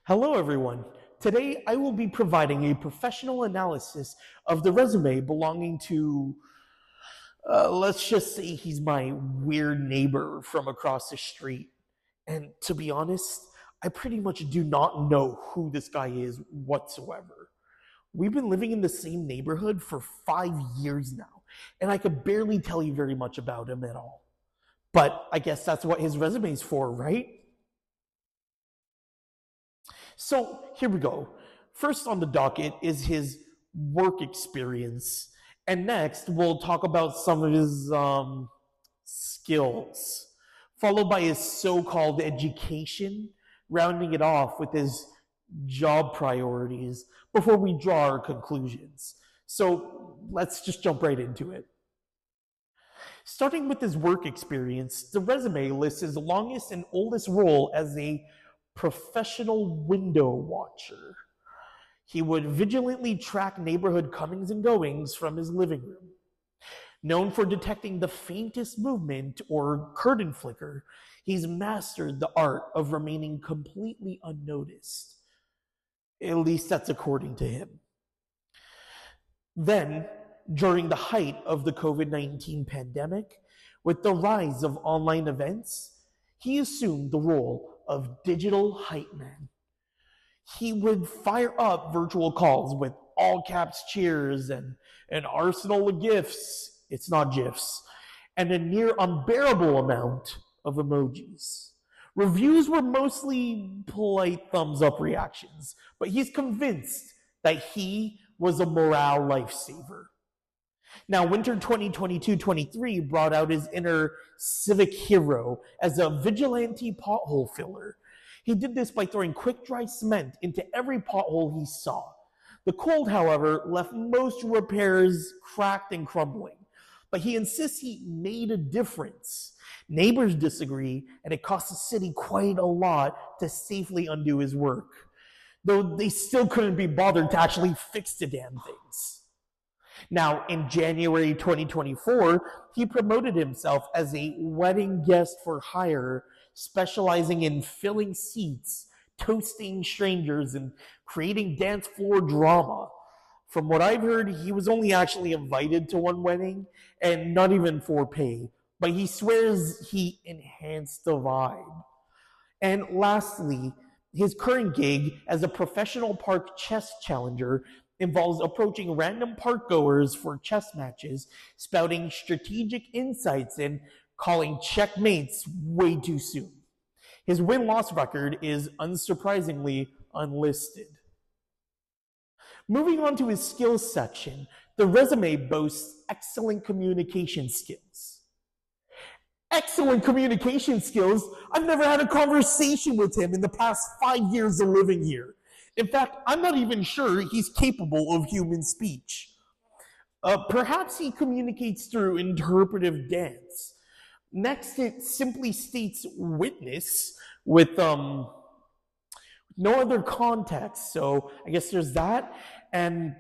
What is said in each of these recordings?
Hello, everyone. Today, I will be providing a professional analysis of the resume belonging to, let's just say he's my weird neighbor from across the street. And to be honest, I pretty much do not know who this guy is whatsoever. We've been living in the same neighborhood for 5 years now, and I could barely tell you very much about him at all. But I guess that's what his resume's for, right? So here we go. First on the docket is his work experience. And next, we'll talk about some of his skills, followed by his so called education, rounding it off with his job priorities before we draw our conclusions. So let's just jump right into it. Starting with his work experience, the resume lists his longest and oldest role as a professional window watcher. He would vigilantly track neighborhood comings and goings from his living room. Known for detecting the faintest movement or curtain flicker, he's mastered the art of remaining completely unnoticed. At least that's according to him. Then, during the height of the COVID-19 pandemic, with the rise of online events, he assumed the role of digital hype man. He would fire up virtual calls with all caps cheers and an arsenal of GIFs, it's not GIFs, and a near unbearable amount of emojis. Reviews were mostly polite thumbs up reactions, but he's convinced that he was a morale lifesaver. Now, winter 2022-23 brought out his inner civic hero as a vigilante pothole filler. He did this by throwing quick dry cement into every pothole he saw. The cold, however, left most repairs cracked and crumbling, but he insists he made a difference. Neighbors disagree, and it cost the city quite a lot to safely undo his work, though they still couldn't be bothered to actually fix the damn things. Now, in January 2024, he promoted himself as a wedding guest for hire, specializing in filling seats, toasting strangers, and creating dance floor drama. From what I've heard, he was only actually invited to one wedding, and not even for pay, but he swears he enhanced the vibe. And lastly, his current gig as a professional park chess challenger involves approaching random park goers for chess matches, spouting strategic insights, and calling checkmates way too soon. His win-loss record is unsurprisingly unlisted. Moving on to his skills section, the resume boasts excellent communication skills. Excellent communication skills? I've never had a conversation with him in the past 5 years of living here. In fact, I'm not even sure he's capable of human speech. Perhaps he communicates through interpretive dance. Next, it simply states witness with no other context. So I guess there's that. And,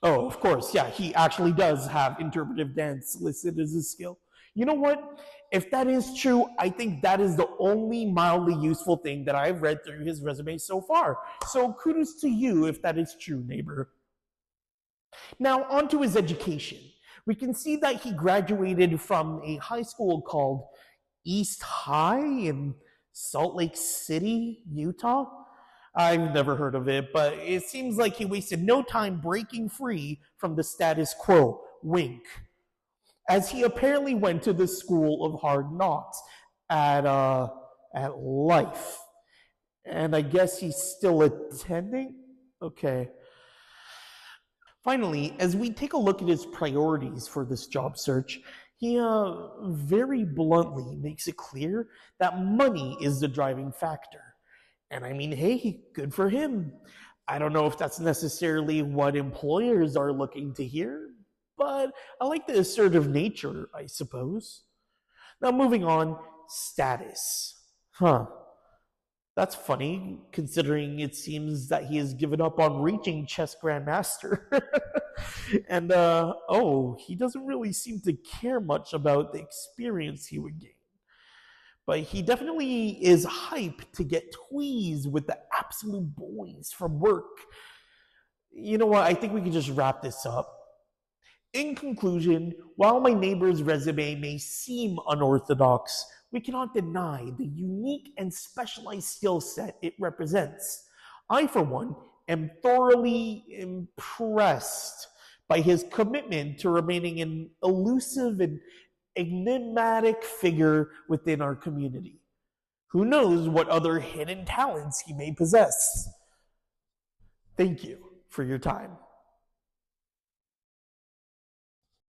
oh, of course, yeah, he actually does have interpretive dance listed as a skill. You know what? If that is true, I think that is the only mildly useful thing that I've read through his resume so far. So kudos to you if that is true, neighbor. Now, on to his education. We can see that he graduated from a high school called East High in Salt Lake City, Utah. I've never heard of it, but it seems like he wasted no time breaking free from the status quo. Wink. As he apparently went to the School of Hard Knocks at Life. And I guess he's still attending? Okay. Finally, as we take a look at his priorities for this job search, he very bluntly makes it clear that money is the driving factor. And I mean, hey, good for him. I don't know if that's necessarily what employers are looking to hear, but I like the assertive nature, I suppose. Now, moving on, status. That's funny, considering it seems that he has given up on reaching chess grandmaster. And, he doesn't really seem to care much about the experience he would gain. but he definitely is hyped to get tweezed with the absolute boys from work. You know what? I think we can just wrap this up. In conclusion, while my neighbor's resume may seem unorthodox, we cannot deny the unique and specialized skill set it represents. I, for one, am thoroughly impressed by his commitment to remaining an elusive and enigmatic figure within our community. Who knows what other hidden talents he may possess? Thank you for your time.